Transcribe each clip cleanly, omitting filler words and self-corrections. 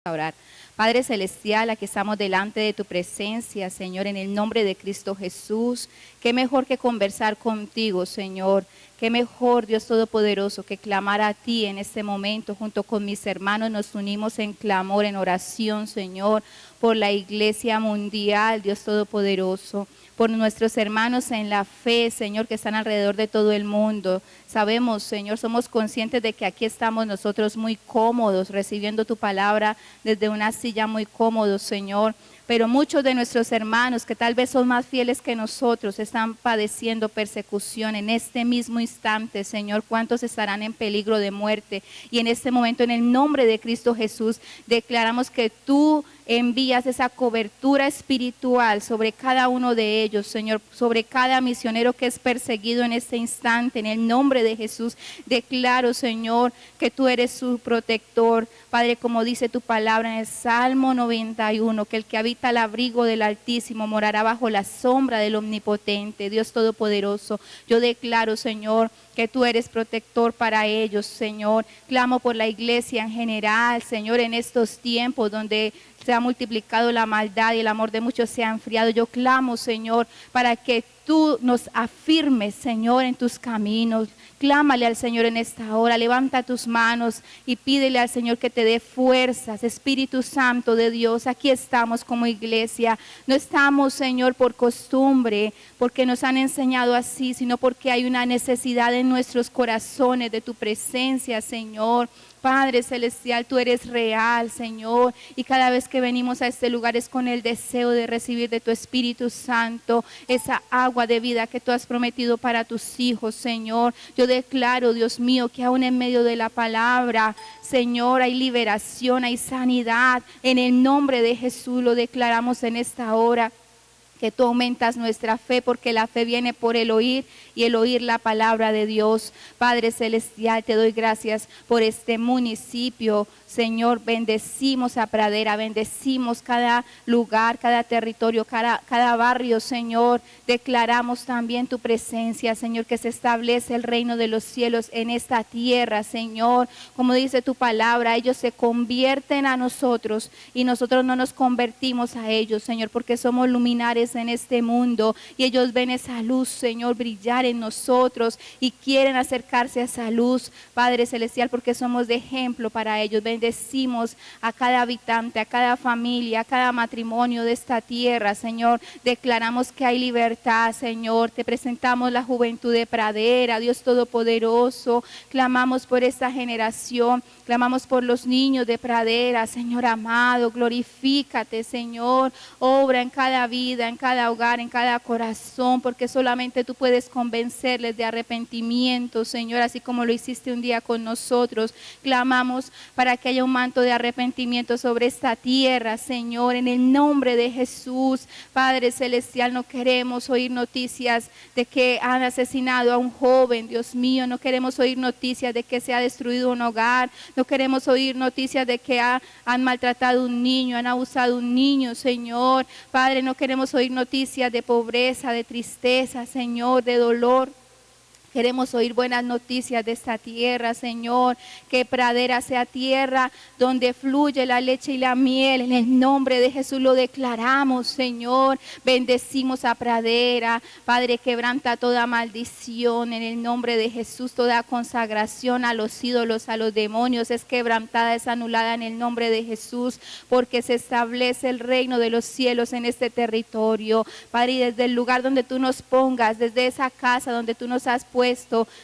A orar. Padre Celestial, aquí estamos delante de tu presencia, Señor, en el nombre de Cristo Jesús. Qué mejor que conversar contigo, Señor. Qué mejor, Dios Todopoderoso, que clamar a ti en este momento. Junto con mis hermanos nos unimos en clamor, en oración, Señor, por la iglesia mundial, Dios Todopoderoso, por nuestros hermanos en la fe, Señor, que están alrededor de todo el mundo. Sabemos, Señor, somos conscientes de que aquí estamos nosotros muy cómodos, recibiendo tu palabra desde una silla muy cómodos, Señor. Pero muchos de nuestros hermanos que tal vez son más fieles que nosotros están padeciendo persecución en este mismo instante, Señor. ¿Cuántos estarán en peligro de muerte? Y en este momento, en el nombre de Cristo Jesús, declaramos que tú envías esa cobertura espiritual sobre cada uno de ellos, Señor, sobre cada misionero que es perseguido en este instante. En el nombre de Jesús, declaro, Señor, que tú eres su protector. Padre, como dice tu palabra en el Salmo 91, que el que habita al abrigo del Altísimo morará bajo la sombra del Omnipotente, Dios Todopoderoso. Yo declaro, Señor, que tú eres protector para ellos, Señor. Clamo por la iglesia en general, Señor, en estos tiempos donde se ha multiplicado la maldad y el amor de muchos se ha enfriado. Yo clamo, Señor, para que tú nos afirmes, Señor, en tus caminos. Clámale al Señor en esta hora, levanta tus manos y pídele al Señor que te dé fuerzas. Espíritu Santo de Dios, aquí estamos como iglesia. No estamos, Señor, por costumbre, porque nos han enseñado así, sino porque hay una necesidad en nuestros corazones de tu presencia, Señor. Padre Celestial, tú eres real, Señor, y cada vez que venimos a este lugar es con el deseo de recibir de tu Espíritu Santo esa agua de vida que tú has prometido para tus hijos, Señor. Yo declaro, Dios mío, que aún en medio de la palabra, Señor, hay liberación, hay sanidad. En el nombre de Jesús lo declaramos en esta hora, que tú aumentas nuestra fe, porque la fe viene por el oír y el oír la palabra de Dios. Padre Celestial, te doy gracias por este municipio, Señor. Bendecimos a Pradera, bendecimos cada lugar, cada territorio, cada barrio, Señor. Declaramos también tu presencia, Señor, que se establece el reino de los cielos en esta tierra, Señor. Como dice tu palabra, ellos se convierten a nosotros y nosotros no nos convertimos a ellos, Señor, porque somos luminares en este mundo y ellos ven esa luz, Señor, brillar en nosotros y quieren acercarse a esa luz, Padre Celestial, porque somos de ejemplo para ellos. Bendecimos a cada habitante, a cada familia, a cada matrimonio de esta tierra, Señor. Declaramos que hay libertad, Señor. Te presentamos la juventud de Pradera, Dios Todopoderoso. Clamamos por esta generación, clamamos por los niños de Pradera, Señor amado. Glorifícate, Señor. Obra en cada vida, en cada hogar, en cada corazón, porque solamente tú puedes convencerles de arrepentimiento, Señor, así como lo hiciste un día con nosotros. Clamamos para que haya un manto de arrepentimiento sobre esta tierra, Señor, en el nombre de Jesús. Padre Celestial, no queremos oír noticias de que han asesinado a un joven, Dios mío. No queremos oír noticias de que se ha destruido un hogar. No queremos oír noticias de que han maltratado a un niño, han abusado a un niño, Señor. Padre, no queremos oír noticias de pobreza, de tristeza, Señor, de dolor. Queremos oír buenas noticias de esta tierra, Señor, que Pradera sea tierra donde fluye la leche y la miel. En el nombre de Jesús lo declaramos, Señor. Bendecimos a Pradera. Padre, quebranta toda maldición. En el nombre de Jesús, toda consagración a los ídolos, a los demonios es quebrantada, es anulada en el nombre de Jesús, porque se establece el reino de los cielos en este territorio. Padre, y desde el lugar donde tú nos pongas, desde esa casa donde tú nos has puesto,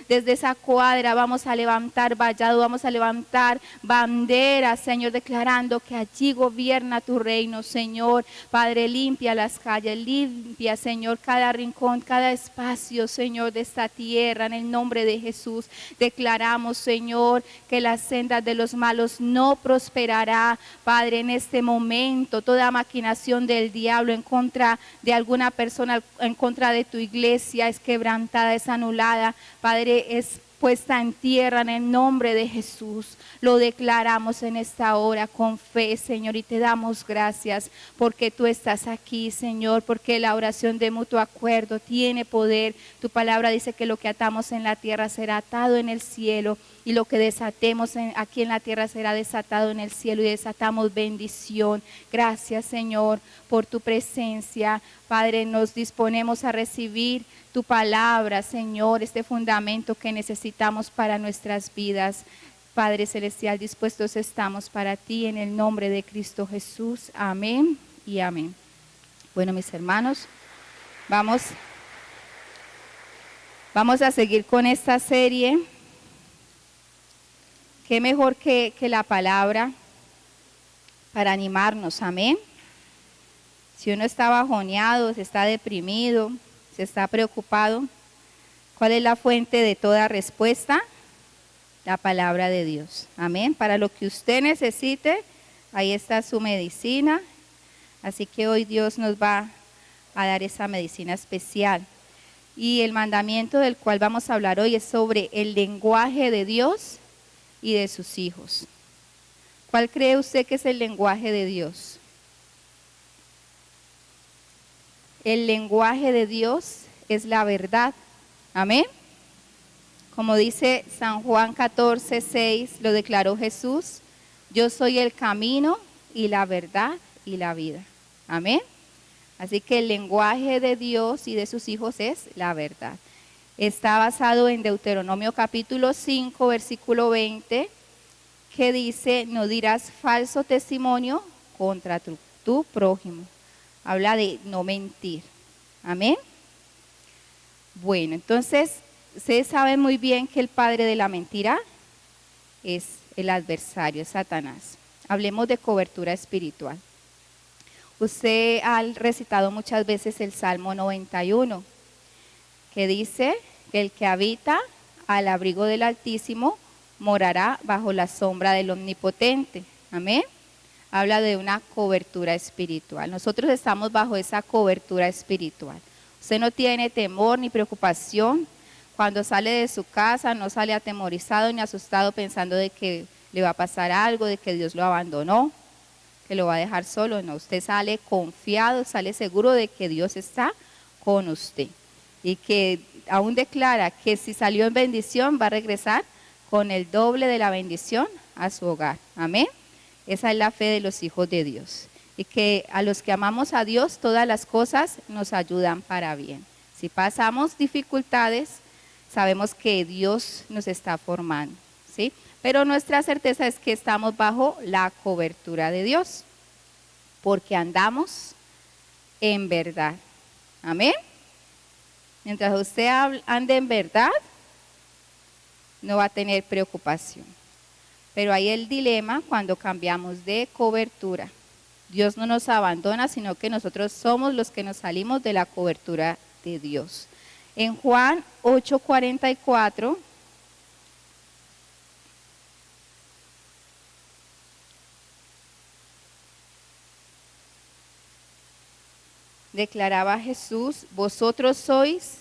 desde esa cuadra, vamos a levantar vallado, vamos a levantar banderas, Señor, declarando que allí gobierna tu reino, Señor. Padre, limpia las calles, limpia, Señor, cada rincón, cada espacio, Señor, de esta tierra. En el nombre de Jesús declaramos, Señor, que las sendas de los malos no prosperará. Padre, en este momento, toda maquinación del diablo en contra de alguna persona, en contra de tu iglesia, es quebrantada, es anulada. Padre, es puesta en tierra en el nombre de Jesús. Lo declaramos en esta hora con fe, Señor, y te damos gracias porque tú estás aquí, Señor, porque la oración de mutuo acuerdo tiene poder. Tu palabra dice que lo que atamos en la tierra será atado en el cielo, y lo que desatemos aquí en la tierra será desatado en el cielo, y desatamos bendición. Gracias, Señor, por tu presencia. Padre, nos disponemos a recibir tu palabra, Señor, este fundamento que necesitamos para nuestras vidas. Padre Celestial, dispuestos estamos para ti en el nombre de Cristo Jesús. Amén y amén. Bueno, mis hermanos, vamos a seguir con esta serie. Qué mejor que la palabra para animarnos, amén. Si uno está bajoneado, si está deprimido, si está preocupado, ¿cuál es la fuente de toda respuesta? La palabra de Dios, amén. Para lo que usted necesite, ahí está su medicina. Así que hoy Dios nos va a dar esa medicina especial. Y el mandamiento del cual vamos a hablar hoy es sobre el lenguaje de Dios y de sus hijos. ¿Cuál cree usted que es el lenguaje de Dios? El lenguaje de Dios es la verdad. Amén. Como dice San Juan 14:6, lo declaró Jesús: yo soy el camino y la verdad y la vida. Amén. Así que el lenguaje de Dios y de sus hijos es la verdad. Está basado en Deuteronomio capítulo 5, versículo 20, que dice: no dirás falso testimonio contra tu prójimo. Habla de no mentir. Amén. Bueno, entonces, ustedes saben muy bien que el padre de la mentira es el adversario, es Satanás. Hablemos de cobertura espiritual. Usted ha recitado muchas veces el Salmo 91, que dice que el que habita al abrigo del Altísimo morará bajo la sombra del Omnipotente. Amén. Habla de una cobertura espiritual. Nosotros estamos bajo esa cobertura espiritual. Usted no tiene temor ni preocupación. Cuando sale de su casa no sale atemorizado ni asustado pensando de que le va a pasar algo, de que Dios lo abandonó, que lo va a dejar solo. No, usted sale confiado, sale seguro de que Dios está con usted. Y que aún declara que si salió en bendición va a regresar con el doble de la bendición a su hogar. Amén. Esa es la fe de los hijos de Dios. Y que a los que amamos a Dios todas las cosas nos ayudan para bien. Si pasamos dificultades, sabemos que Dios nos está formando, ¿sí? Pero nuestra certeza es que estamos bajo la cobertura de Dios, porque andamos en verdad. Amén. Mientras usted ande en verdad, no va a tener preocupación. Pero hay el dilema cuando cambiamos de cobertura. Dios no nos abandona, sino que nosotros somos los que nos salimos de la cobertura de Dios. En Juan 8:44, declaraba Jesús: vosotros sois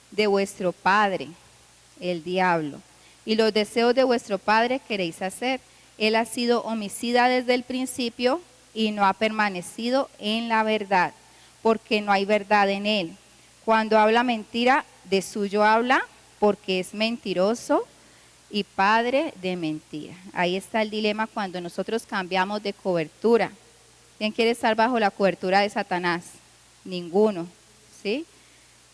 de vuestro padre, el diablo, y los deseos de vuestro padre queréis hacer. Él ha sido homicida desde el principio y no ha permanecido en la verdad, porque no hay verdad en él. Cuando habla mentira, de suyo habla, porque es mentiroso y padre de mentira. Ahí está el dilema cuando nosotros cambiamos de cobertura. ¿Quién quiere estar bajo la cobertura de Satanás? Ninguno, ¿sí?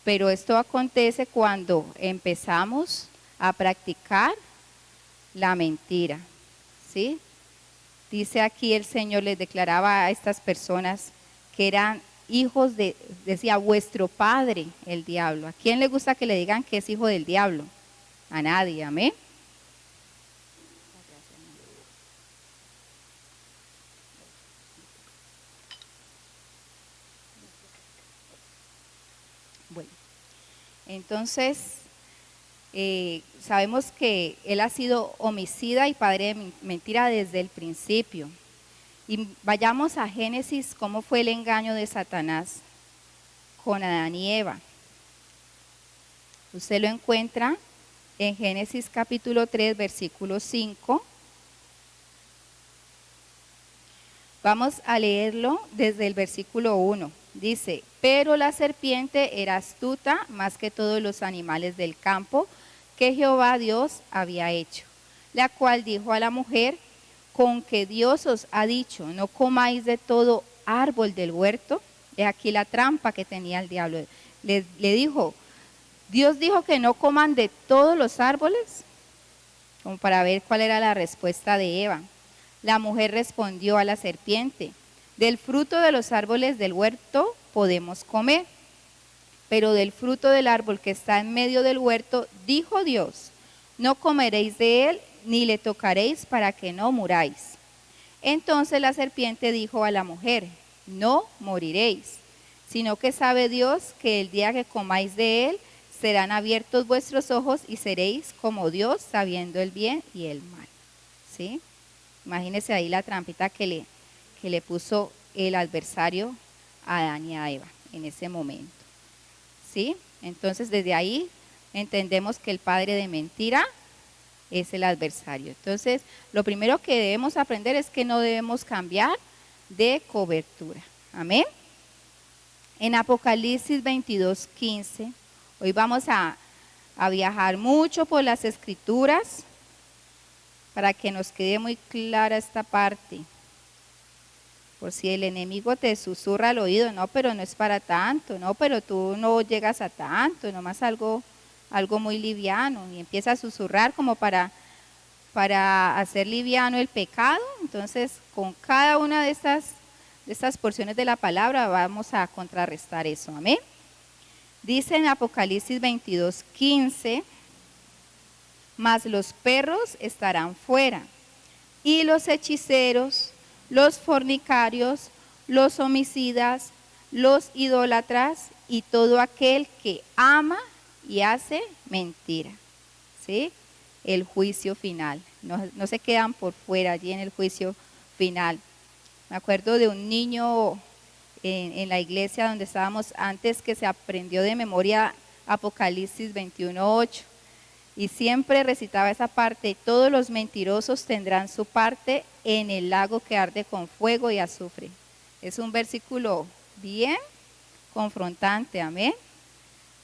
Pero esto acontece cuando empezamos a practicar la mentira, ¿sí? Dice aquí el Señor, les declaraba a estas personas que eran hijos de, decía, vuestro padre, el diablo. ¿A quién le gusta que le digan que es hijo del diablo? A nadie, amén. Bueno, entonces sabemos que él ha sido homicida y padre de mentira desde el principio. Y vayamos a Génesis, cómo fue el engaño de Satanás con Adán y Eva. Usted lo encuentra en Génesis capítulo 3, versículo 5. Vamos a leerlo desde el versículo 1. Dice, pero la serpiente era astuta más que todos los animales del campo que Jehová Dios había hecho, la cual dijo a la mujer, con que Dios os ha dicho, no comáis de todo árbol del huerto. He aquí la trampa que tenía el diablo. Le dijo, Dios dijo que no coman de todos los árboles, como para ver cuál era la respuesta de Eva. La mujer respondió a la serpiente, del fruto de los árboles del huerto podemos comer, pero del fruto del árbol que está en medio del huerto, dijo Dios, no comeréis de él, ni le tocaréis para que no muráis. Entonces la serpiente dijo a la mujer, no moriréis, sino que sabe Dios que el día que comáis de él, serán abiertos vuestros ojos y seréis como Dios, sabiendo el bien y el mal. ¿Sí? Imagínense ahí la trampita que le puso el adversario a Adán y a Eva en ese momento. ¿Sí? Entonces desde ahí entendemos que el padre de mentira es el adversario. Entonces lo primero que debemos aprender es que no debemos cambiar de cobertura. Amén. En Apocalipsis 22:15, hoy vamos a viajar mucho por las escrituras para que nos quede muy clara esta parte. Por si el enemigo te susurra al oído, no, pero no es para tanto, no, pero tú no llegas a tanto, nomás algo muy liviano, y empieza a susurrar como para hacer liviano el pecado. Entonces, con cada una de estas porciones de la palabra vamos a contrarrestar eso, amén. Dice en Apocalipsis 22:15, mas los perros estarán fuera, y los hechiceros, los fornicarios, los homicidas, los idólatras y todo aquel que ama y hace mentira. ¿Sí? El juicio final. No se quedan por fuera allí en el juicio final. Me acuerdo de un niño en la iglesia donde estábamos antes que se aprendió de memoria Apocalipsis 21:8. Y siempre recitaba esa parte, todos los mentirosos tendrán su parte en el lago que arde con fuego y azufre. Es un versículo bien confrontante, amén.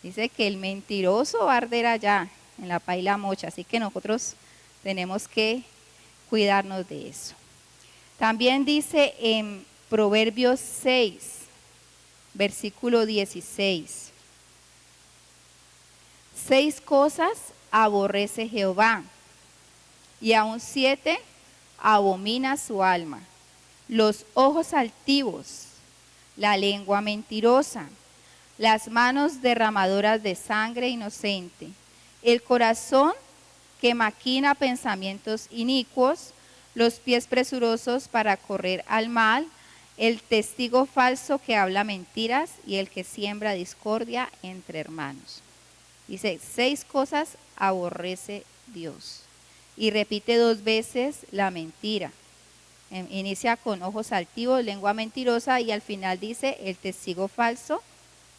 Dice que el mentiroso va a arder allá, en la paila mocha, así que nosotros tenemos que cuidarnos de eso. También dice en Proverbios 6, versículo 16, 6 cosas aborrece Jehová, y aun 7 abomina su alma: los ojos altivos, la lengua mentirosa, las manos derramadoras de sangre inocente, el corazón que maquina pensamientos inicuos, los pies presurosos para correr al mal, el testigo falso que habla mentiras y el que siembra discordia entre hermanos. Dice, 6 cosas aborrece Dios. Y repite 2 veces la mentira. Inicia con ojos altivos, lengua mentirosa, y al final dice el testigo falso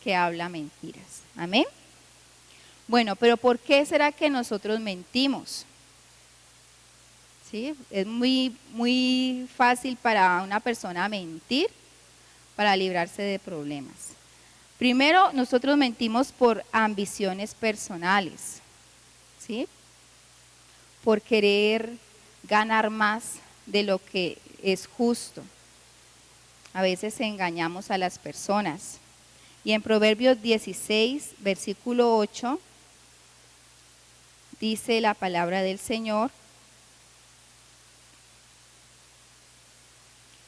que habla mentiras. Amén. Bueno, pero ¿por qué será que nosotros mentimos? ¿Sí? Es muy fácil para una persona mentir para librarse de problemas. Primero, nosotros mentimos por ambiciones personales, ¿sí? Por querer ganar más de lo que es justo. A veces engañamos a las personas. Y en Proverbios 16, versículo 8, dice la palabra del Señor: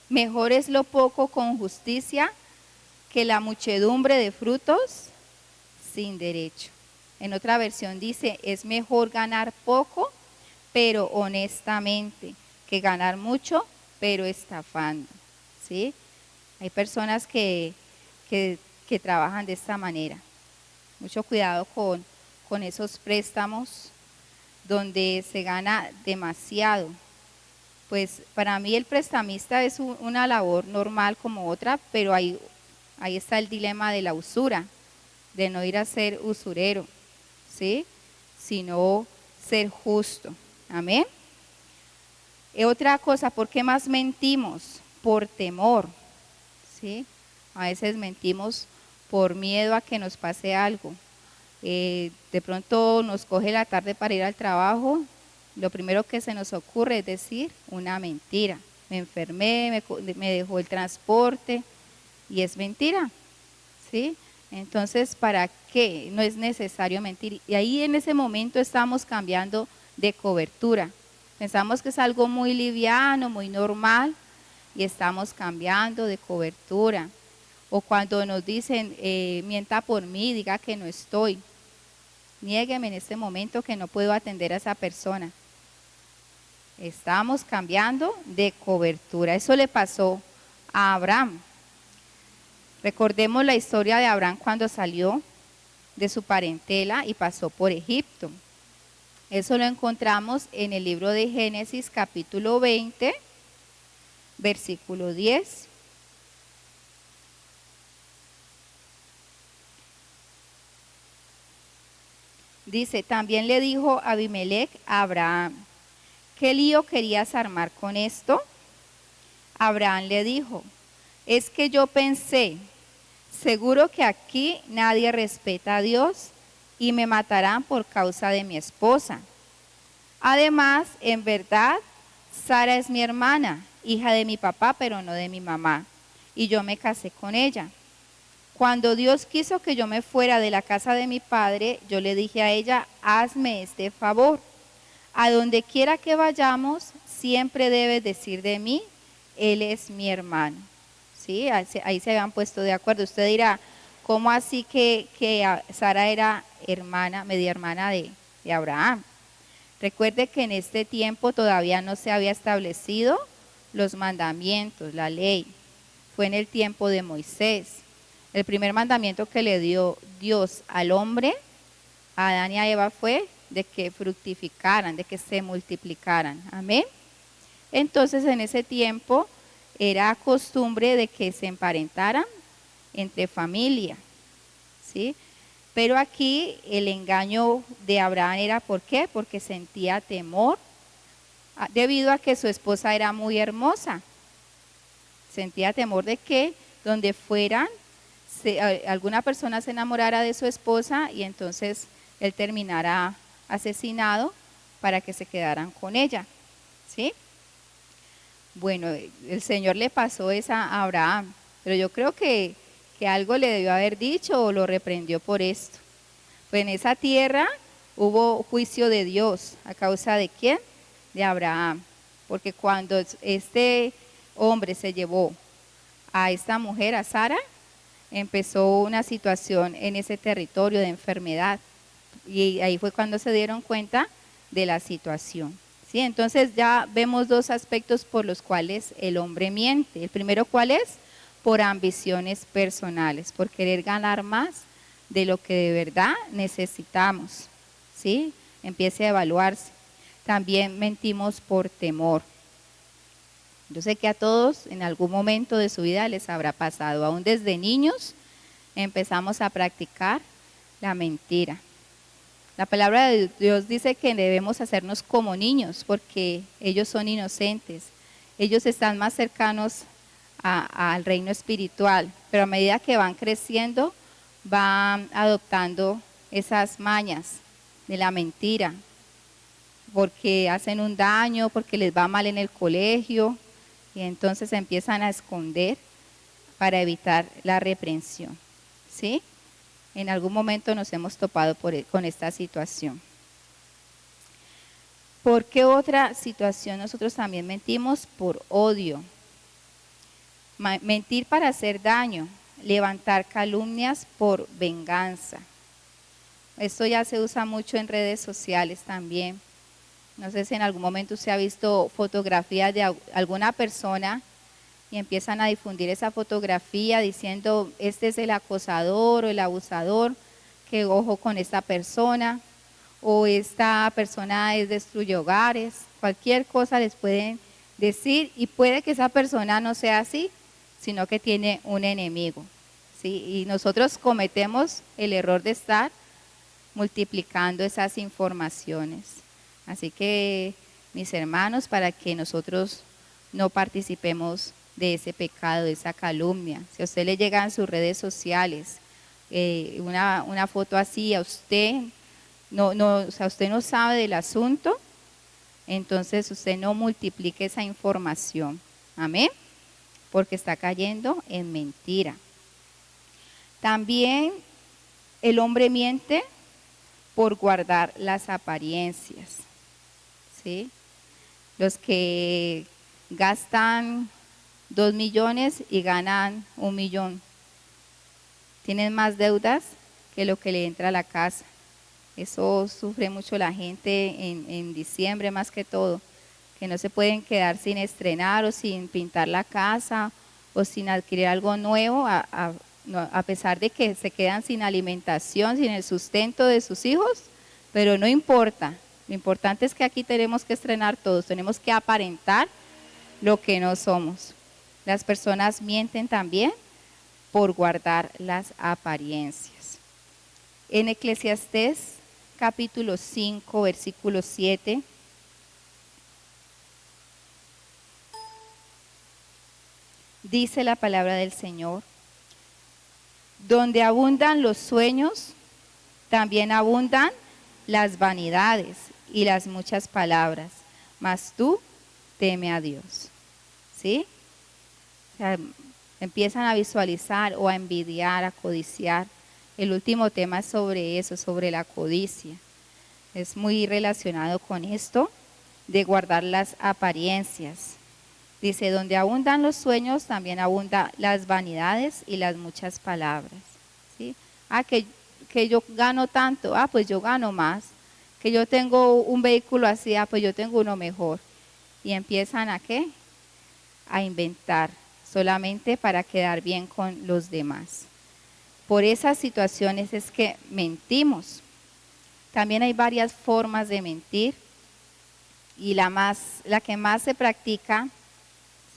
mejor es lo poco con justicia que la muchedumbre de frutos sin derecho. En otra versión dice, es mejor ganar poco, pero honestamente, que ganar mucho, pero estafando. ¿Sí? Hay personas que trabajan de esta manera. Mucho cuidado con esos préstamos donde se gana demasiado. Pues para mí el prestamista es una labor normal como otra, pero ahí está el dilema de la usura, de no ir a ser usurero, ¿sí? Sino ser justo. Amén. Y otra cosa, ¿por qué más mentimos? Por temor, ¿sí? A veces mentimos por miedo a que nos pase algo. De pronto nos coge la tarde para ir al trabajo, lo primero que se nos ocurre es decir una mentira. Me enfermé, me dejó el transporte y es mentira, ¿sí? Entonces, ¿para qué? No es necesario mentir. Y ahí en ese momento estamos cambiando de cobertura. Pensamos que es algo muy liviano, muy normal y estamos cambiando de cobertura. O cuando nos dicen, mienta por mí, diga que no estoy. Niégueme en este momento que no puedo atender a esa persona. Estamos cambiando de cobertura. Eso le pasó a Abraham. Recordemos la historia de Abraham cuando salió de su parentela y pasó por Egipto. Eso lo encontramos en el libro de Génesis capítulo 20, versículo 10. Dice, también le dijo Abimelech a Abraham, ¿qué lío querías armar con esto? Abraham le dijo, es que yo pensé, seguro que aquí nadie respeta a Dios y me matarán por causa de mi esposa. Además, en verdad, Sara es mi hermana, hija de mi papá, pero no de mi mamá, y yo me casé con ella. Cuando Dios quiso que yo me fuera de la casa de mi padre, yo le dije a ella, hazme este favor. A donde quiera que vayamos, siempre debes decir de mí, él es mi hermano. ¿Sí? Ahí se habían puesto de acuerdo. Usted dirá, ¿cómo así que Sara era hermana, media hermana de Abraham? Recuerde que en este tiempo todavía no se había establecido los mandamientos, la ley. Fue en el tiempo de Moisés. El primer mandamiento que le dio Dios al hombre, a Adán y a Eva, fue de que fructificaran, de que se multiplicaran. Amén. Entonces en ese tiempo era costumbre de que se emparentaran entre familia, ¿sí? Pero aquí el engaño de Abraham era ¿por qué? Porque sentía temor debido a que su esposa era muy hermosa. Sentía temor de que donde fueran alguna persona se enamorara de su esposa y entonces él terminara asesinado para que se quedaran con ella, ¿sí? Bueno, el Señor le pasó esa a Abraham, pero yo creo que algo le debió haber dicho o lo reprendió por esto. Pues en esa tierra hubo juicio de Dios, ¿a causa de quién? De Abraham, porque cuando este hombre se llevó a esta mujer, a Sara, empezó una situación en ese territorio de enfermedad y ahí fue cuando se dieron cuenta de la situación. ¿Sí? Entonces ya vemos dos aspectos por los cuales el hombre miente. El primero, ¿cuál es? Por ambiciones personales, por querer ganar más de lo que de verdad necesitamos. ¿Sí? Empiece a evaluarse. También mentimos por temor. Yo sé que a todos en algún momento de su vida les habrá pasado, aún desde niños empezamos a practicar la mentira. La palabra de Dios dice que debemos hacernos como niños porque ellos son inocentes, ellos están más cercanos al reino espiritual, pero a medida que van creciendo van adoptando esas mañas de la mentira, porque hacen un daño, porque les va mal en el colegio, y entonces se empiezan a esconder para evitar la reprensión. ¿Sí? En algún momento nos hemos topado con esta situación. ¿Por qué otra situación nosotros también mentimos? Por odio. Mentir para hacer daño, levantar calumnias por venganza. Esto ya se usa mucho en redes sociales también. No sé si en algún momento usted ha visto fotografías de alguna persona y empiezan a difundir esa fotografía diciendo, este es el acosador o el abusador, que ojo con esta persona, o esta persona destruye hogares, cualquier cosa les pueden decir y puede que esa persona no sea así, sino que tiene un enemigo, ¿sí? Y nosotros cometemos el error de estar multiplicando esas informaciones. Así que, mis hermanos, para que nosotros no participemos de ese pecado, de esa calumnia. Si a usted le llega en sus redes sociales una foto así, a usted o sea, usted no sabe del asunto, entonces usted no multiplique esa información. Amén. Porque está cayendo en mentira. También el hombre miente por guardar las apariencias. ¿Sí? Los que gastan 2 millones y ganan 1 millón. Tienen más deudas que lo que le entra a la casa. Eso sufre mucho la gente en diciembre más que todo, que no se pueden quedar sin estrenar o sin pintar la casa o sin adquirir algo nuevo, a pesar de que se quedan sin alimentación, sin el sustento de sus hijos, pero no importa. Lo importante es que aquí tenemos que estrenar todos, tenemos que aparentar lo que no somos. Las personas mienten también por guardar las apariencias. En Eclesiastés capítulo 5, versículo 7, dice la palabra del Señor: donde abundan los sueños, también abundan las vanidades y las muchas palabras, mas tú teme a Dios. ¿Sí? O sea, empiezan a visualizar o a envidiar, a codiciar. El último tema es sobre eso, sobre la codicia. Es muy relacionado con esto de guardar las apariencias. Dice, donde abundan los sueños, también abundan las vanidades y las muchas palabras. ¿Sí? Que yo gano tanto, pues yo gano más. Que yo tengo un vehículo así, pues yo tengo uno mejor. Y empiezan ¿a qué? A inventar, solamente para quedar bien con los demás. Por esas situaciones es que mentimos. También hay varias formas de mentir y la que más se practica,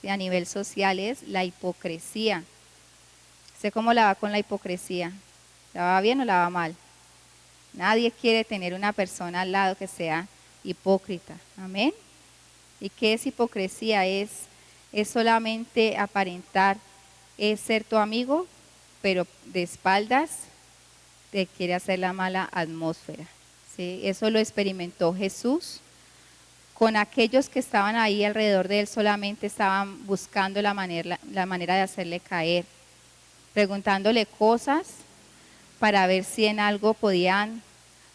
¿sí?, a nivel social es la hipocresía. ¿Sé cómo la va con la hipocresía? ¿La va bien o la va mal? Nadie quiere tener una persona al lado que sea hipócrita. Amén. ¿Y qué es hipocresía? Es solamente aparentar, es ser tu amigo, pero de espaldas te quiere hacer la mala atmósfera. ¿Sí? Eso lo experimentó Jesús con aquellos que estaban ahí alrededor de él, solamente estaban buscando la manera de hacerle caer, preguntándole cosas para ver si en algo podían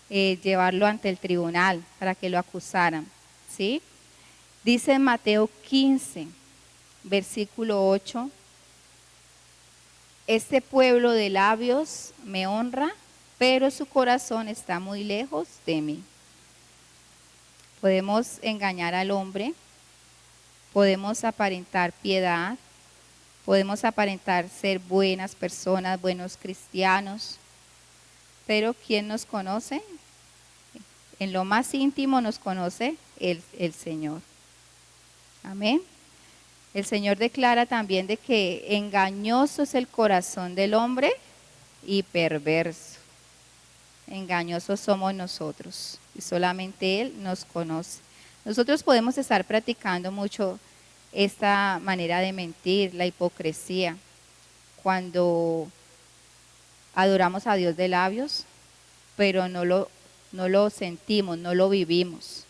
llevarlo ante el tribunal para que lo acusaran. ¿Sí? Dice en Mateo 15, versículo 8, este pueblo de labios me honra, pero su corazón está muy lejos de mí. Podemos engañar al hombre, podemos aparentar piedad, podemos aparentar ser buenas personas, buenos cristianos, pero ¿quién nos conoce? En lo más íntimo nos conoce el Señor. Amén. El Señor declara también de que engañoso es el corazón del hombre y perverso. Engañosos somos nosotros y solamente Él nos conoce. Nosotros podemos estar practicando mucho esta manera de mentir, la hipocresía, cuando adoramos a Dios de labios, pero no lo sentimos, no lo vivimos.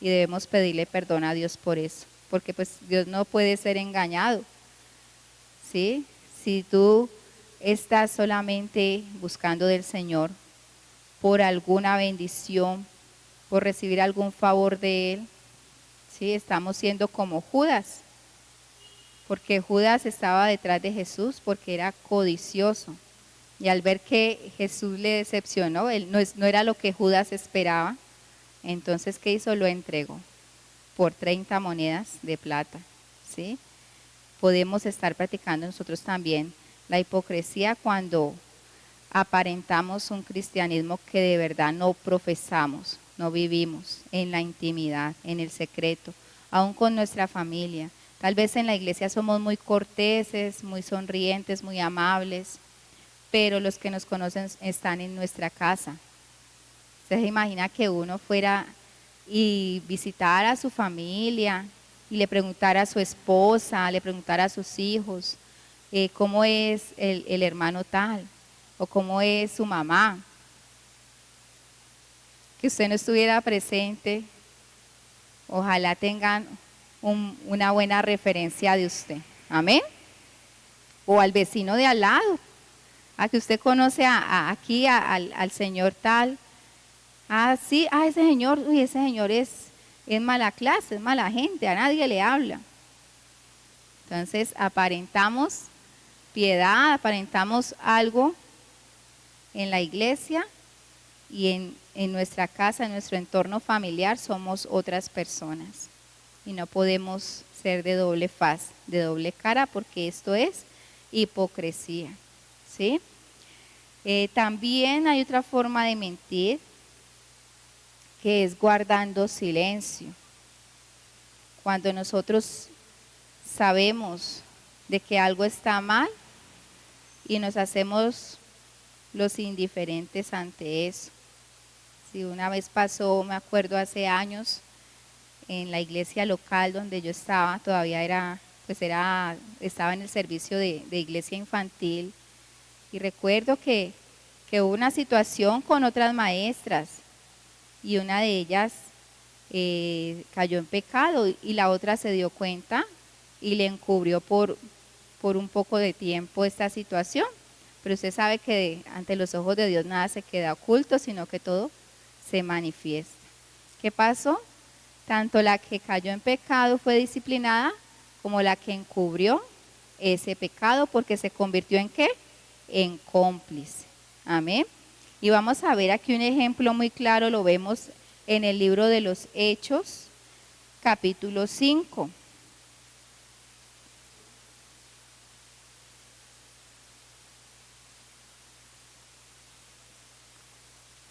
Y debemos pedirle perdón a Dios por eso, porque pues Dios no puede ser engañado. ¿Sí? Si tú estás solamente buscando del Señor por alguna bendición, por recibir algún favor de Él, ¿sí? Estamos siendo como Judas, porque Judas estaba detrás de Jesús porque era codicioso. Y al ver que Jesús le decepcionó, él no era lo que Judas esperaba, entonces ¿qué hizo? Lo entregó por 30 monedas de plata. ¿Sí? Podemos estar practicando nosotros también la hipocresía cuando aparentamos un cristianismo que de verdad no profesamos, no vivimos en la intimidad, en el secreto, aún con nuestra familia. Tal vez en la iglesia somos muy corteses, muy sonrientes, muy amables, pero los que nos conocen están en nuestra casa. ¿Se imagina que uno fuera y visitara a su familia y le preguntara a su esposa, le preguntara a sus hijos, cómo es el hermano tal o cómo es su mamá, que usted no estuviera presente, ojalá tengan una buena referencia de usted. Amén. O al vecino de al lado, a que usted conoce aquí al señor tal. Ah, sí, ese señor, uy, ese señor es mala clase, es mala gente, a nadie le habla. Entonces aparentamos piedad, aparentamos algo en la iglesia y en nuestra casa, en nuestro entorno familiar somos otras personas. Y no podemos ser de doble faz, de doble cara, porque esto es hipocresía, ¿sí? También hay otra forma de mentir, que es guardando silencio. Cuando nosotros sabemos de que algo está mal y nos hacemos los indiferentes ante eso. Si una vez pasó, me acuerdo hace años, en la iglesia local donde yo estaba, todavía estaba en el servicio de iglesia infantil, y recuerdo que hubo una situación con otras maestras, y una de ellas cayó en pecado, y la otra se dio cuenta y le encubrió por un poco de tiempo esta situación. Pero usted sabe que ante los ojos de Dios nada se queda oculto, sino que todo se manifiesta. ¿Qué pasó? Tanto la que cayó en pecado fue disciplinada, como la que encubrió ese pecado, porque se convirtió en ¿qué? En cómplice. Amén. Y vamos a ver aquí un ejemplo muy claro, lo vemos en el libro de los Hechos, capítulo 5.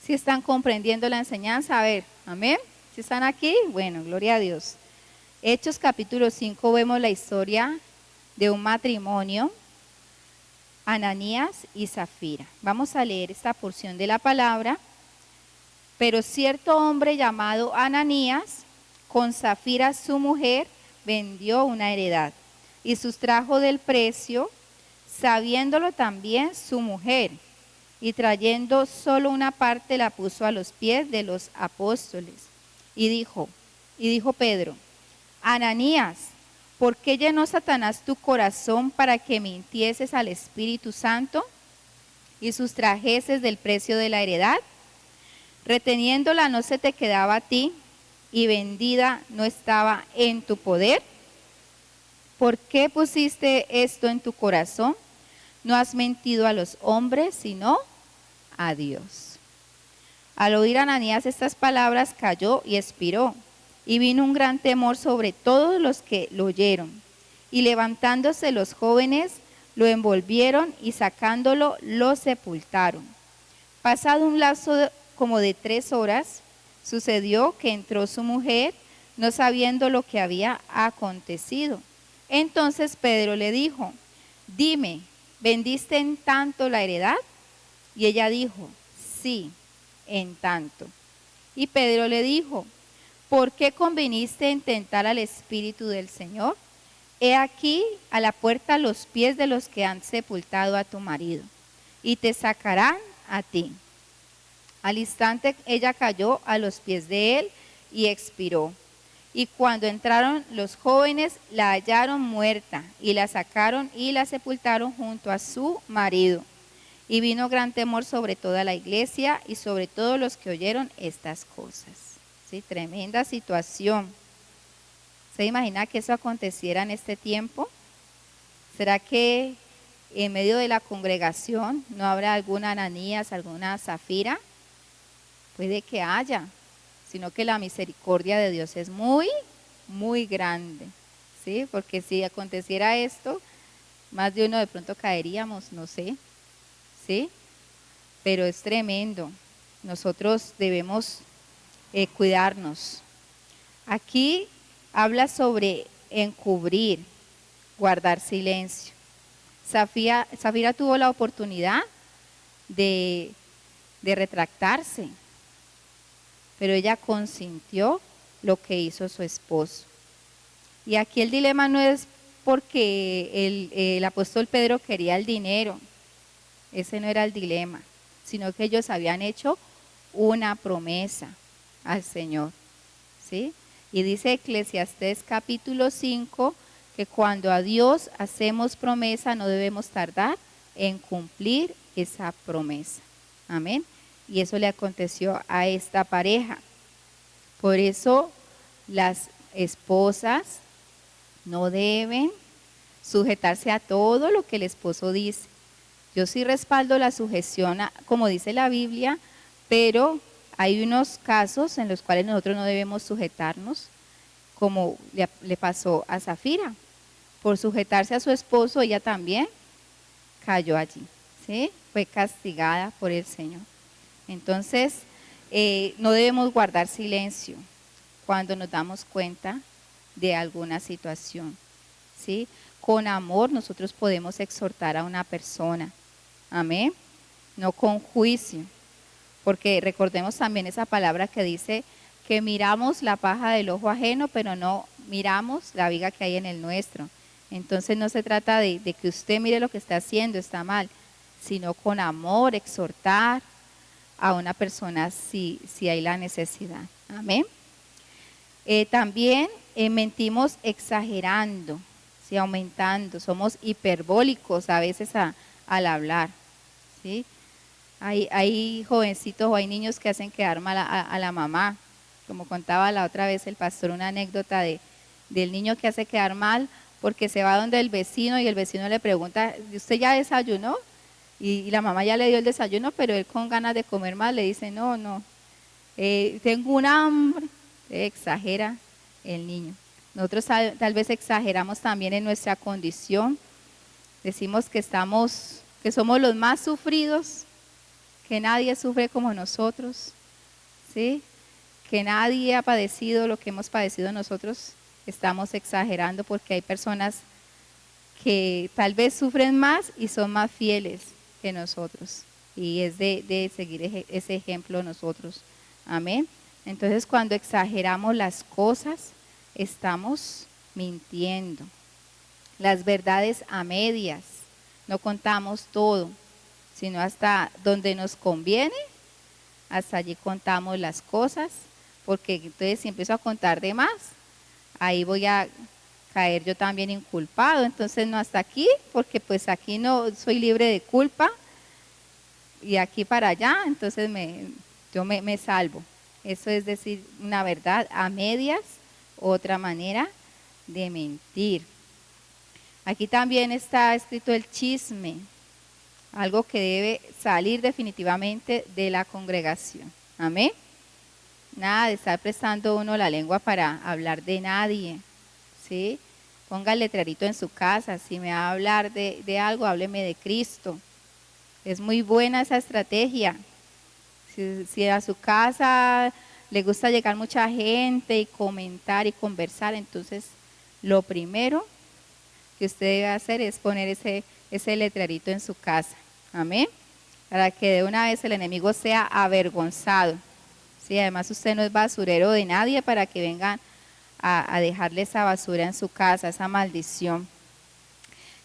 Si están comprendiendo la enseñanza, a ver, amén. Si están aquí, bueno, gloria a Dios. Hechos capítulo 5 vemos la historia de un matrimonio, Ananías y Zafira. Vamos a leer esta porción de la palabra. Pero cierto hombre llamado Ananías, con Zafira su mujer, vendió una heredad y sustrajo del precio, sabiéndolo también su mujer, y trayendo solo una parte la puso a los pies de los apóstoles. Y dijo Pedro: Ananías, ¿por qué llenó Satanás tu corazón para que mintieses al Espíritu Santo y sustrajeses del precio de la heredad? Reteniéndola no se te quedaba a ti, y vendida no estaba en tu poder. ¿Por qué pusiste esto en tu corazón? No has mentido a los hombres, sino a Dios. Al oír Ananías estas palabras, cayó y expiró, y vino un gran temor sobre todos los que lo oyeron. Y levantándose los jóvenes, lo envolvieron y sacándolo, lo sepultaron. Pasado un lapso como de 3 horas, sucedió que entró su mujer, no sabiendo lo que había acontecido. Entonces Pedro le dijo: dime, ¿vendiste en tanto la heredad? Y ella dijo: sí, en tanto. Y Pedro le dijo: ¿por qué conviniste en tentar al Espíritu del Señor? He aquí a la puerta los pies de los que han sepultado a tu marido, y te sacarán a ti. Al instante ella cayó a los pies de él y expiró. Y cuando entraron los jóvenes, la hallaron muerta, y la sacaron y la sepultaron junto a su marido. Y vino gran temor sobre toda la iglesia y sobre todos los que oyeron estas cosas. Sí, tremenda situación. ¿Se imagina que eso aconteciera en este tiempo? ¿Será que en medio de la congregación no habrá alguna Ananías, alguna Zafira? Puede que haya, sino que la misericordia de Dios es muy, muy grande, ¿sí? Porque si aconteciera esto, más de uno de pronto caeríamos, no sé, ¿sí? Pero es tremendo. Nosotros debemos cuidarnos. Aquí habla sobre encubrir, guardar silencio. Zafira tuvo la oportunidad de retractarse. pero ella consintió lo que hizo su esposo. Y aquí el dilema no es porque el apóstol Pedro quería el dinero, ese no era el dilema, sino que ellos habían hecho una promesa al Señor, ¿sí? Y dice Eclesiastés capítulo 5 que cuando a Dios hacemos promesa no debemos tardar en cumplir esa promesa. Amén. Y eso le aconteció a esta pareja. Por eso las esposas no deben sujetarse a todo lo que el esposo dice. Yo sí respaldo la sujeción, como dice la Biblia, pero hay unos casos en los cuales nosotros no debemos sujetarnos, como le pasó a Zafira. Por sujetarse a su esposo, ella también cayó allí, ¿sí? Fue castigada por el Señor. Entonces, no debemos guardar silencio cuando nos damos cuenta de alguna situación, ¿sí? Con amor nosotros podemos exhortar a una persona, amén, no con juicio, porque recordemos también esa palabra que dice que miramos la paja del ojo ajeno, pero no miramos la viga que hay en el nuestro. Entonces no se trata de que usted mire lo que está haciendo, está mal, sino con amor, exhortar a una persona si hay la necesidad. Amén. También mentimos exagerando, ¿sí? Aumentando, somos hiperbólicos a veces al hablar, ¿sí? Hay jovencitos o hay niños que hacen quedar mal a la mamá, como contaba la otra vez el pastor, una anécdota del niño que hace quedar mal porque se va donde el vecino y el vecino le pregunta, ¿usted ya desayunó? Y la mamá ya le dio el desayuno, pero él con ganas de comer más le dice, no, tengo un hambre. Exagera el niño. Nosotros tal vez exageramos también en nuestra condición. Decimos que somos los más sufridos, que nadie sufre como nosotros, ¿sí? Que nadie ha padecido lo que hemos padecido nosotros. Estamos exagerando porque hay personas que tal vez sufren más y son más fieles que nosotros. Y es de seguir ese ejemplo nosotros. Amén. Entonces cuando exageramos las cosas, estamos mintiendo. Las verdades a medias, no contamos todo, sino hasta donde nos conviene, hasta allí contamos las cosas, porque entonces si empiezo a contar de más, ahí voy a caer yo también inculpado, entonces no hasta aquí, porque pues aquí no soy libre de culpa, y aquí para allá, entonces yo me salvo. Eso es decir, una verdad a medias, otra manera de mentir. Aquí también está escrito el chisme, algo que debe salir definitivamente de la congregación. Amén. Nada de estar prestando uno la lengua para hablar de nadie, ¿sí? Ponga el letrerito en su casa, si me va a hablar de algo, hábleme de Cristo. Es muy buena esa estrategia. Si a su casa le gusta llegar mucha gente y comentar y conversar, entonces lo primero que usted debe hacer es poner ese letrerito en su casa. Amén. Para que de una vez el enemigo sea avergonzado. Sí, además usted no es basurero de nadie para que vengan a dejarle esa basura en su casa, esa maldición.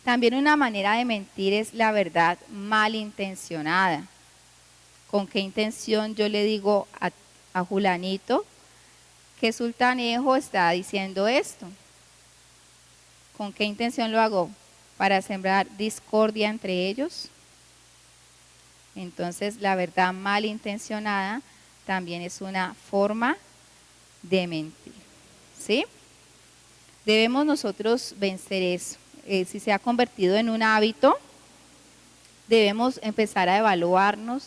También una manera de mentir es la verdad malintencionada. ¿Con qué intención yo le digo a Julanito que Sultanejo está diciendo esto? ¿Con qué intención lo hago? ¿Para sembrar discordia entre ellos? Entonces la verdad malintencionada también es una forma de mentir, ¿sí? Debemos nosotros vencer eso. Si se ha convertido en un hábito, debemos empezar a evaluarnos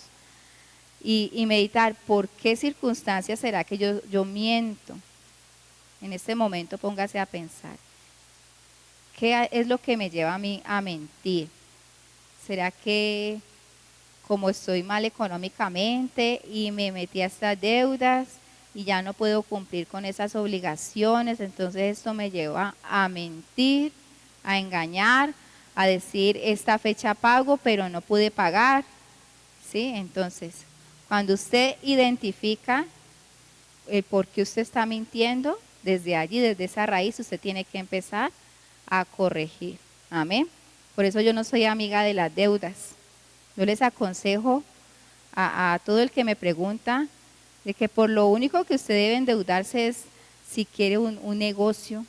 y meditar por qué circunstancias será que yo miento. En este momento póngase a pensar, ¿qué es lo que me lleva a mí a mentir? ¿Será que como estoy mal económicamente y me metí a estas deudas y ya no puedo cumplir con esas obligaciones, entonces esto me lleva a mentir, a engañar, a decir esta fecha pago pero no pude pagar? ¿Sí? Entonces, cuando usted identifica el por qué usted está mintiendo, desde allí, desde esa raíz, usted tiene que empezar a corregir. Amén. Por eso yo no soy amiga de las deudas. Yo les aconsejo a todo el que me pregunta de que por lo único que usted debe endeudarse es si quiere un negocio,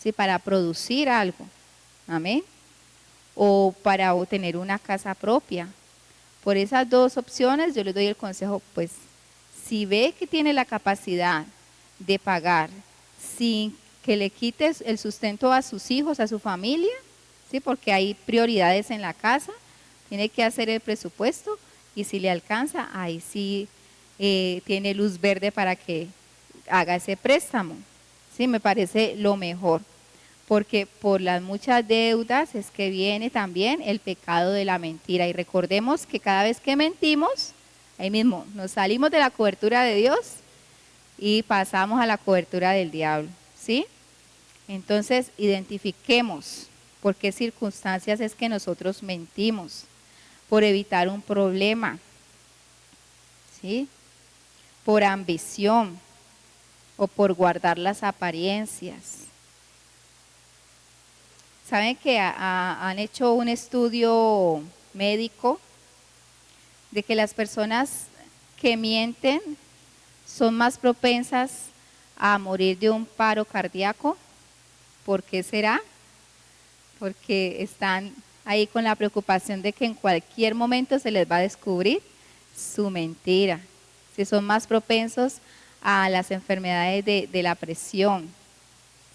¿sí? Para producir algo. Amén. O para tener una casa propia. Por esas dos opciones yo les doy el consejo, pues si ve que tiene la capacidad de pagar sin que le quites el sustento a sus hijos, a su familia, ¿sí? Porque hay prioridades en la casa, tiene que hacer el presupuesto y si le alcanza, ahí sí tiene luz verde para que haga ese préstamo. Sí, me parece lo mejor, porque por las muchas deudas es que viene también el pecado de la mentira. Y recordemos que cada vez que mentimos, ahí mismo nos salimos de la cobertura de Dios y pasamos a la cobertura del diablo, ¿sí? Entonces, identifiquemos por qué circunstancias es que nosotros mentimos, por evitar un problema, ¿sí? Por ambición o por guardar las apariencias. Saben que han hecho un estudio médico de que las personas que mienten son más propensas a morir de un paro cardíaco. ¿Por qué será? Porque están ahí con la preocupación de que en cualquier momento se les va a descubrir su mentira. Si son más propensos a las enfermedades de la presión,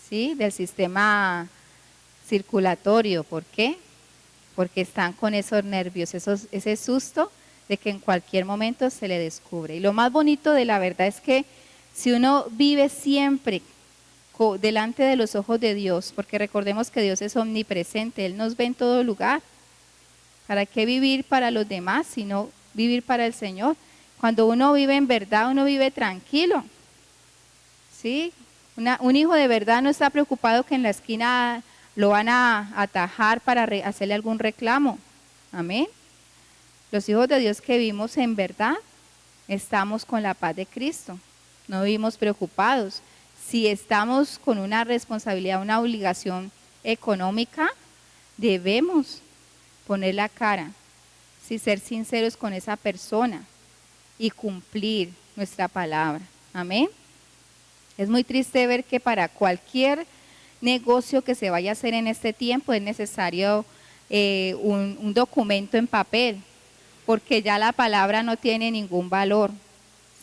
¿sí? Del sistema circulatorio. ¿Por qué? Porque están con esos nervios, ese susto de que en cualquier momento se le descubre. Y lo más bonito de la verdad es que si uno vive siempre delante de los ojos de Dios, porque recordemos que Dios es omnipresente, Él nos ve en todo lugar. ¿Para qué vivir para los demás, sino vivir para el Señor? Cuando uno vive en verdad, uno vive tranquilo, ¿sí? Un hijo de verdad no está preocupado que en la esquina lo van a atajar para hacerle algún reclamo. Amén. Los hijos de Dios que vivimos en verdad, estamos con la paz de Cristo. No vivimos preocupados. Si estamos con una responsabilidad, una obligación económica, debemos poner la cara, sí, ser sinceros con esa persona y cumplir nuestra palabra. Amén. Es muy triste ver que para cualquier negocio que se vaya a hacer en este tiempo es necesario un documento en papel, porque ya la palabra no tiene ningún valor,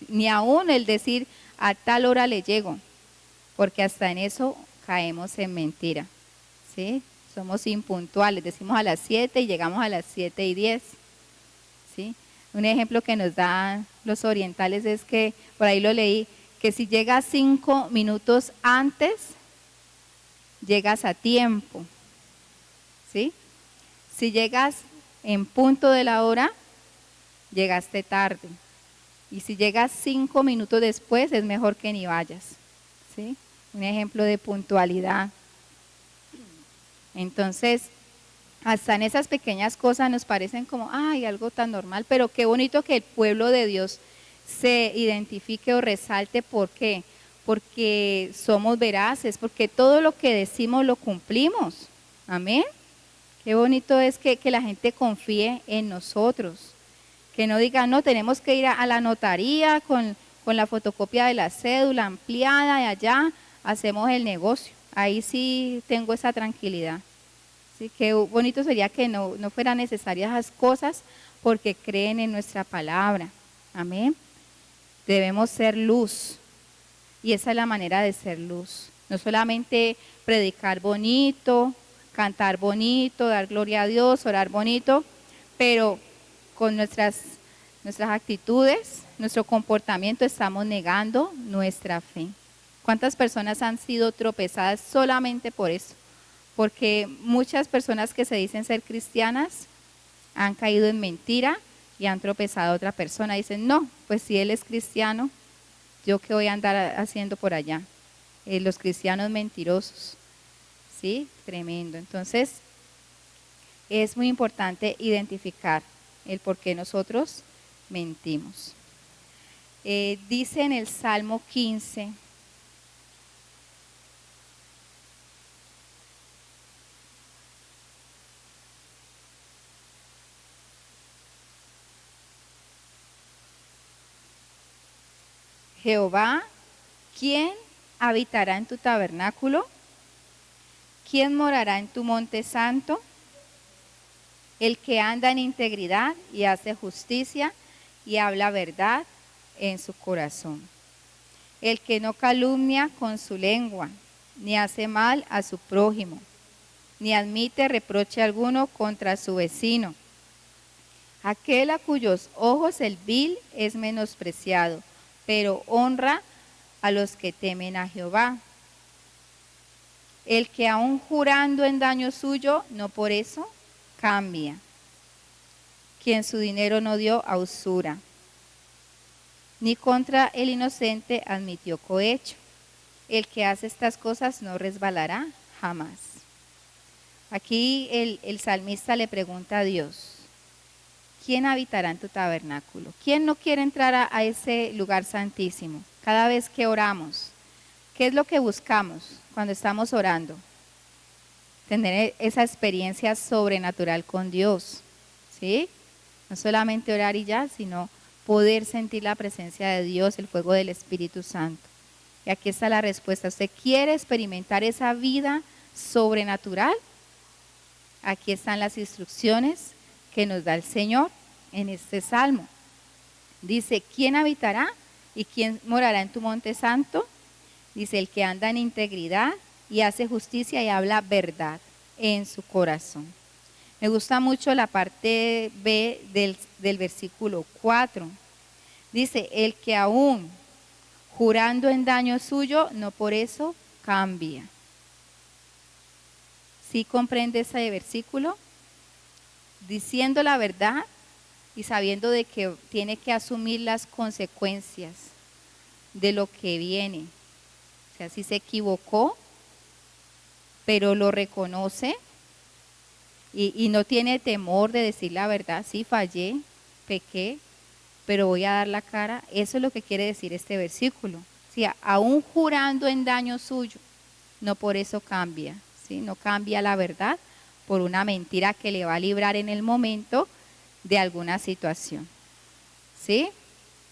ni aún el decir a tal hora le llego, porque hasta en eso caemos en mentira, ¿sí? Somos impuntuales, decimos a las 7 y llegamos a las 7:10, ¿sí? Un ejemplo que nos dan los orientales es que, por ahí lo leí, que si llegas 5 minutos antes, llegas a tiempo, ¿sí? Si llegas en punto de la hora, llegaste tarde. Y si llegas 5 minutos después, es mejor que ni vayas, ¿sí? Un ejemplo de puntualidad. Entonces, hasta en esas pequeñas cosas nos parecen como, ay, algo tan normal, pero qué bonito que el pueblo de Dios se identifique o resalte. ¿Por qué? Porque somos veraces, porque todo lo que decimos lo cumplimos. Amén. Qué bonito es que la gente confíe en nosotros, que no digan, no, tenemos que ir a la notaría con la fotocopia de la cédula ampliada y allá hacemos el negocio. Ahí sí tengo esa tranquilidad. Sí, qué bonito sería que no fueran necesarias esas cosas porque creen en nuestra palabra. Amén. Debemos ser luz y esa es la manera de ser luz. No solamente predicar bonito, cantar bonito, dar gloria a Dios, orar bonito, pero con nuestras actitudes, nuestro comportamiento estamos negando nuestra fe. ¿Cuántas personas han sido tropezadas solamente por eso? Porque muchas personas que se dicen ser cristianas han caído en mentira y han tropezado a otra persona. Dicen, no, pues si él es cristiano, ¿yo qué voy a andar haciendo por allá? Los cristianos mentirosos, ¿sí? Tremendo. Entonces, es muy importante identificar el por qué nosotros mentimos. Dice en el Salmo 15, Jehová, ¿quién habitará en tu tabernáculo? ¿Quién morará en tu monte santo? El que anda en integridad y hace justicia y habla verdad en su corazón. El que no calumnia con su lengua, ni hace mal a su prójimo, ni admite reproche alguno contra su vecino. Aquel a cuyos ojos el vil es menospreciado, pero honra a los que temen a Jehová. El que aun jurando en daño suyo, no por eso cambia. Quien su dinero no dio a usura, ni contra el inocente admitió cohecho. El que hace estas cosas no resbalará jamás. Aquí el salmista le pregunta a Dios, ¿quién habitará en tu tabernáculo? ¿Quién no quiere entrar a ese lugar santísimo? Cada vez que oramos, ¿qué es lo que buscamos cuando estamos orando? Tener esa experiencia sobrenatural con Dios, ¿sí? No solamente orar y ya, sino poder sentir la presencia de Dios, el fuego del Espíritu Santo. Y aquí está la respuesta. ¿Usted quiere experimentar esa vida sobrenatural? Aquí están las instrucciones que nos da el Señor en este salmo. Dice, ¿quién habitará y quién morará en tu monte santo? Dice, el que anda en integridad y hace justicia y habla verdad en su corazón. Me gusta mucho la parte B del versículo 4. Dice, el que aún jurando en daño suyo, no por eso cambia. ¿Sí comprende ese versículo? Diciendo la verdad y sabiendo de que tiene que asumir las consecuencias de lo que viene. O sea, si se equivocó, pero lo reconoce y no tiene temor de decir la verdad, sí fallé, pequé, pero voy a dar la cara. Eso es lo que quiere decir este versículo. O sea, aún jurando en daño suyo, no por eso cambia, ¿sí? No cambia la verdad por una mentira que le va a librar en el momento de alguna situación, ¿sí?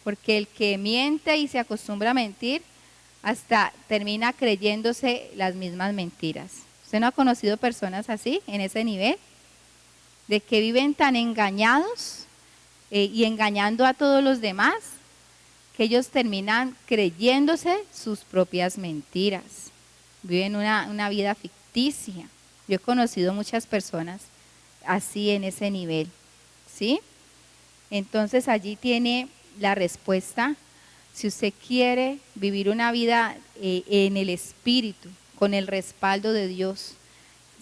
Porque el que miente y se acostumbra a mentir, hasta termina creyéndose las mismas mentiras. ¿Usted no ha conocido personas así, en ese nivel? De que viven tan engañados y engañando a todos los demás, que ellos terminan creyéndose sus propias mentiras. Viven una vida ficticia. Yo he conocido muchas personas así en ese nivel, ¿sí? Entonces allí tiene la respuesta. Si usted quiere vivir una vida en el Espíritu, con el respaldo de Dios,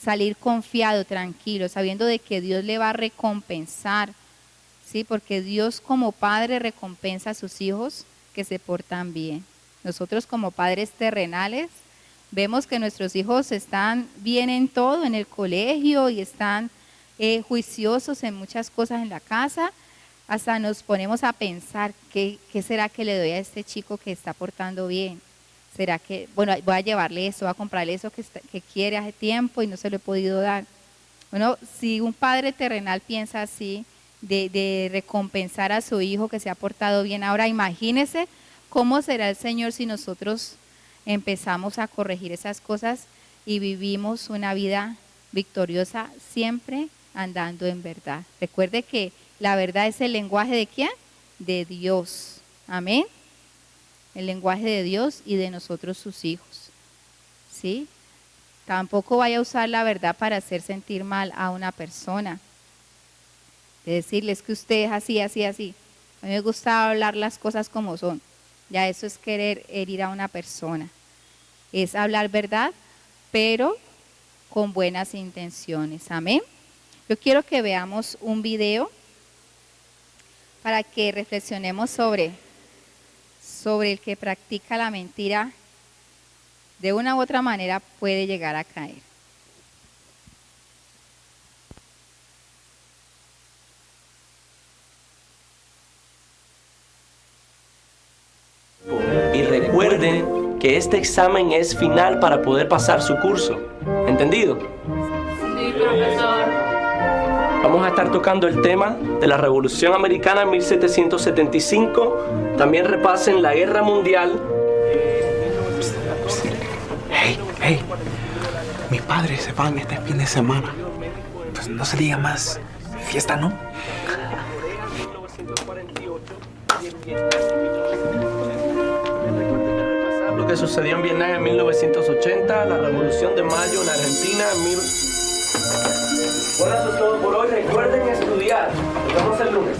salir confiado, tranquilo, sabiendo de que Dios le va a recompensar, ¿sí? Porque Dios como Padre recompensa a sus hijos que se portan bien. Nosotros como padres terrenales vemos que nuestros hijos están bien en todo, en el colegio, y están juiciosos en muchas cosas en la casa. Hasta nos ponemos a pensar, ¿qué será que le doy a este chico que está portando bien? ¿Será que, bueno, voy a llevarle eso, voy a comprarle eso que quiere hace tiempo y no se lo he podido dar? Bueno, si un padre terrenal piensa así, de recompensar a su hijo que se ha portado bien, ahora imagínese cómo será el Señor si nosotros empezamos a corregir esas cosas y vivimos una vida victoriosa siempre andando en verdad. Recuerde que la verdad es el lenguaje de ¿quién? De Dios. Amén. El lenguaje de Dios y de nosotros sus hijos. ¿Sí? Tampoco vaya a usar la verdad para hacer sentir mal a una persona. De decirles que usted es así, así, así. A mí me gusta hablar las cosas como son. Ya eso es querer herir a una persona. Es hablar verdad, pero con buenas intenciones. Amén. Yo quiero que veamos un video para que reflexionemos sobre el que practica la mentira, de una u otra manera puede llegar a caer. que este examen es final para poder pasar su curso. ¿Entendido? Sí, profesor. Vamos a estar tocando el tema de la Revolución Americana en 1775. También repasen la Guerra Mundial. Hey, mis padres se van este fin de semana. Pues no se diga más fiesta, ¿no? Lo que sucedió en Vietnam en 1980, la Revolución de Mayo en Argentina en Bueno, eso es todo por hoy. Recuerden estudiar. Nos vemos el lunes.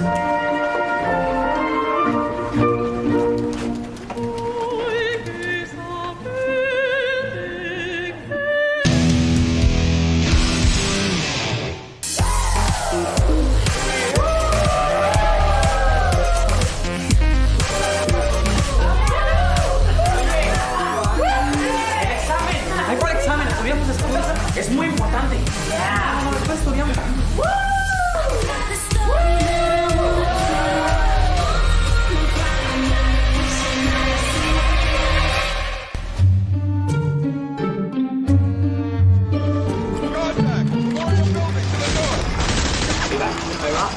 Es muy importante. No, después estudiamos.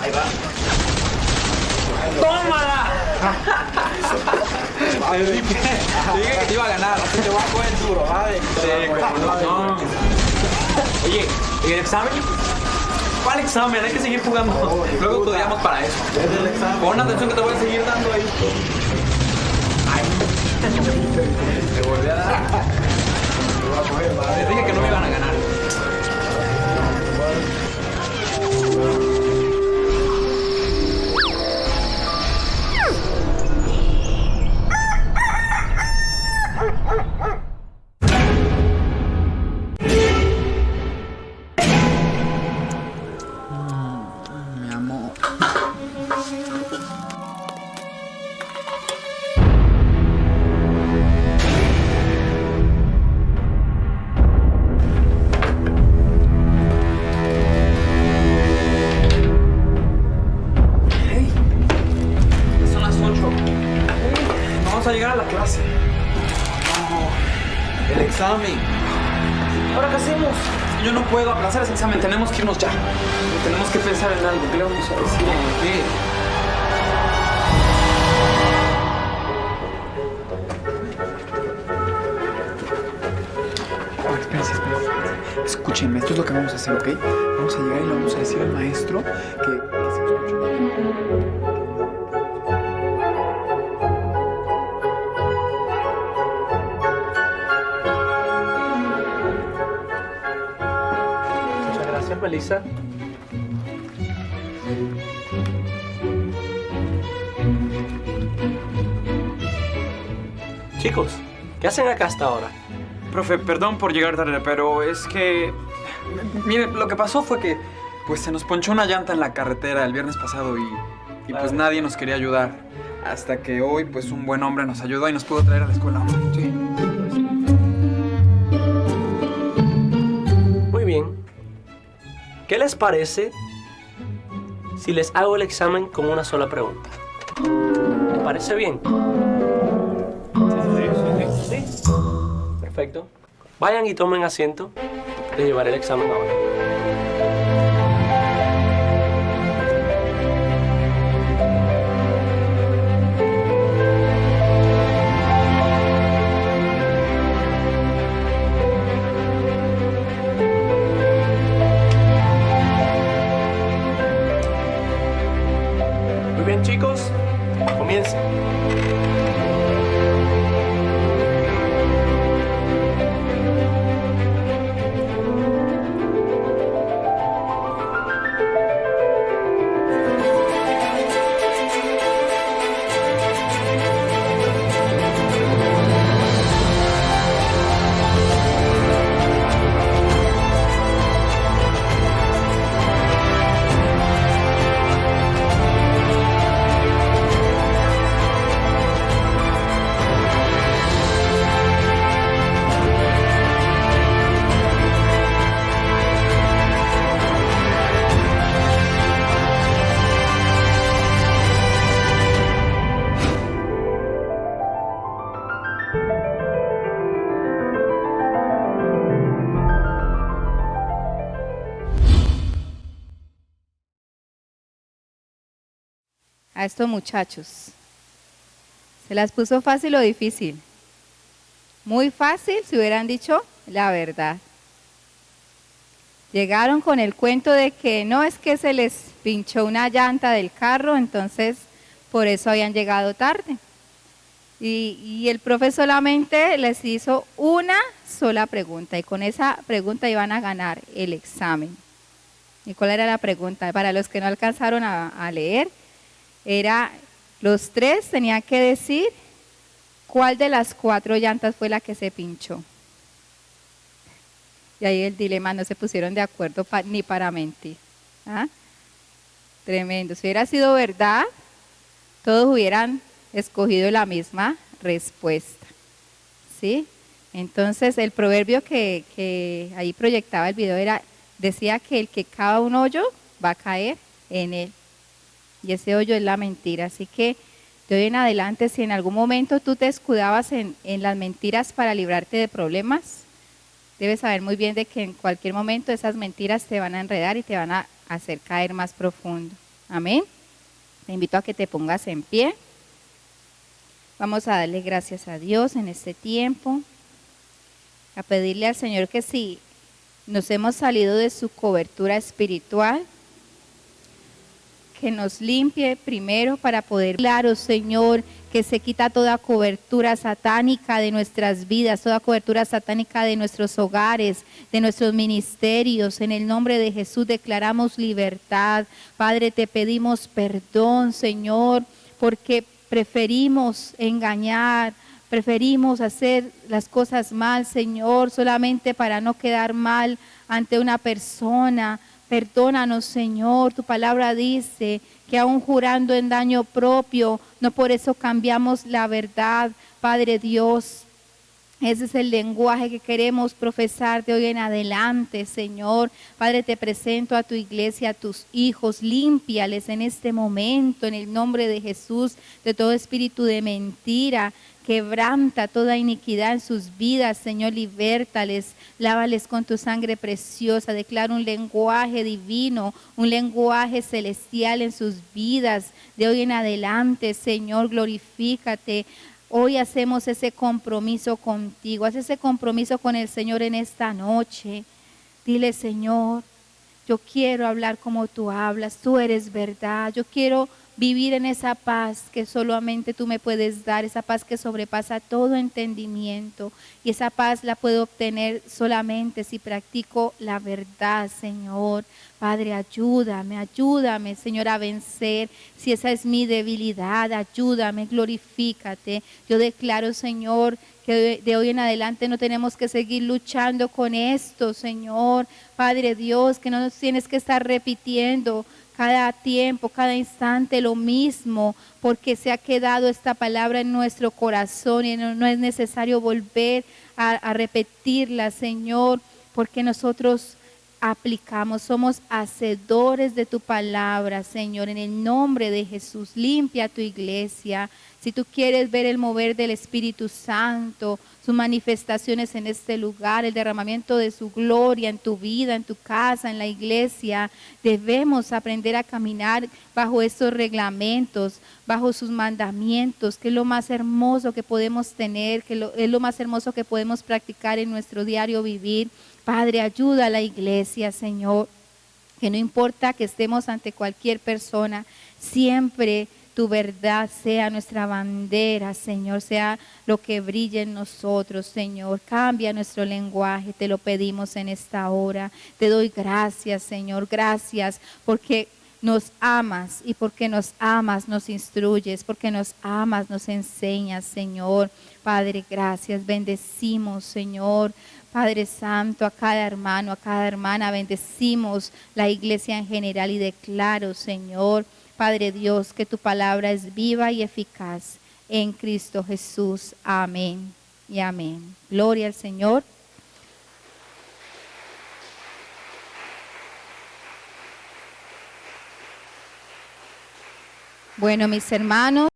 Ahí va. ¡Tómala! Te dije que te iba a ganar. Te voy a coger duro, ¿vale? No. Oye, ¿y el examen? ¿Cuál examen? Hay que seguir jugando. Luego estudiamos para eso. Pon atención que te voy a seguir dando ahí. Ay. Te volví a dar. Les dije que no me iban a ganar. Llegar a la clase. No, el examen. ¿Ahora qué hacemos? Yo no puedo aplazar ese examen, tenemos que irnos ya. Tenemos que pensar en algo. ¿Qué le vamos a decir? ¿Qué? Espérense. Escúchenme, esto es lo que vamos a hacer, ¿ok? Vamos a llegar y le vamos a decir al maestro que se escuche. Melissa. Chicos, ¿qué hacen acá hasta ahora? Profe, perdón por llegar tarde, pero es que... Mire, lo que pasó fue que pues se nos ponchó una llanta en la carretera el viernes pasado y pues nadie nos quería ayudar. Hasta que hoy pues un buen hombre nos ayudó y nos pudo traer a la escuela. Sí. Muy bien. ¿Qué les parece si les hago el examen con una sola pregunta? ¿Les parece bien? Sí. Perfecto. Vayan y tomen asiento. Les llevaré el examen ahora. Muy bien, chicos, comiencen. a estos muchachos? ¿Se las puso fácil o difícil? Muy fácil si hubieran dicho la verdad. Llegaron con el cuento de que no, es que se les pinchó una llanta del carro, entonces por eso habían llegado tarde. Y el profe solamente les hizo una sola pregunta y con esa pregunta iban a ganar el examen. ¿Y cuál era la pregunta? Para los que no alcanzaron a leer, era los tres tenían que decir cuál de las 4 llantas fue la que se pinchó. Y ahí el dilema, no se pusieron de acuerdo ni para mentir. ¿Ah? Tremendo. Si hubiera sido verdad, todos hubieran escogido la misma respuesta. ¿Sí? Entonces el proverbio que ahí proyectaba el video decía que el que cava un hoyo va a caer en él. Y ese hoyo es la mentira. Así que de hoy en adelante, si en algún momento tú te escudabas en las mentiras para librarte de problemas, debes saber muy bien de que en cualquier momento esas mentiras te van a enredar y te van a hacer caer más profundo. Amén. Te invito a que te pongas en pie. Vamos a darle gracias a Dios en este tiempo, a pedirle al Señor que si nos hemos salido de su cobertura espiritual, que nos limpie primero para poder, claro, Señor, que se quita toda cobertura satánica de nuestras vidas, toda cobertura satánica de nuestros hogares, de nuestros ministerios. En el nombre de Jesús declaramos libertad. Padre, te pedimos perdón, Señor, porque preferimos engañar, preferimos hacer las cosas mal, Señor, solamente para no quedar mal ante una persona. Perdónanos, Señor, tu palabra dice que aún jurando en daño propio, no por eso cambiamos la verdad, Padre Dios. Ese es el lenguaje que queremos profesar de hoy en adelante, Señor. Padre, te presento a tu iglesia, a tus hijos, límpiales en este momento, en el nombre de Jesús, de todo espíritu de mentira. Quebranta toda iniquidad en sus vidas, Señor, libértales, lávales con tu sangre preciosa, declara un lenguaje divino, un lenguaje celestial en sus vidas. De hoy en adelante, Señor, glorifícate. Hoy hacemos ese compromiso contigo, haz ese compromiso con el Señor en esta noche. Dile, Señor, yo quiero hablar como tú hablas, tú eres verdad, yo quiero vivir en esa paz que solamente tú me puedes dar, esa paz que sobrepasa todo entendimiento. Y esa paz la puedo obtener solamente si practico la verdad, Señor. Padre, ayúdame, Señor, a vencer. Si esa es mi debilidad, ayúdame, glorifícate. Yo declaro, Señor, que de hoy en adelante no tenemos que seguir luchando con esto, Señor. Padre Dios, que no nos tienes que estar repitiendo cada tiempo, cada instante lo mismo, porque se ha quedado esta palabra en nuestro corazón y no es necesario volver a repetirla, Señor, porque nosotros aplicamos, somos hacedores de tu palabra, Señor, en el nombre de Jesús. Limpia tu iglesia. Si tú quieres ver el mover del Espíritu Santo, sus manifestaciones en este lugar, el derramamiento de su gloria en tu vida, en tu casa, en la iglesia, debemos aprender a caminar bajo estos reglamentos, bajo sus mandamientos, que es lo más hermoso que podemos tener, es lo más hermoso que podemos practicar en nuestro diario vivir. Padre, ayuda a la iglesia, Señor, que no importa que estemos ante cualquier persona, siempre tu verdad sea nuestra bandera, Señor, sea lo que brille en nosotros, Señor. Cambia nuestro lenguaje, te lo pedimos en esta hora. Te doy gracias, Señor, gracias porque nos amas y porque nos amas nos instruyes, porque nos amas nos enseñas, Señor. Padre, gracias, bendecimos, Señor. Padre Santo, a cada hermano, a cada hermana, bendecimos la iglesia en general y declaro, Señor, Padre Dios, que tu palabra es viva y eficaz en Cristo Jesús. Amén y amén. Gloria al Señor. Bueno, mis hermanos.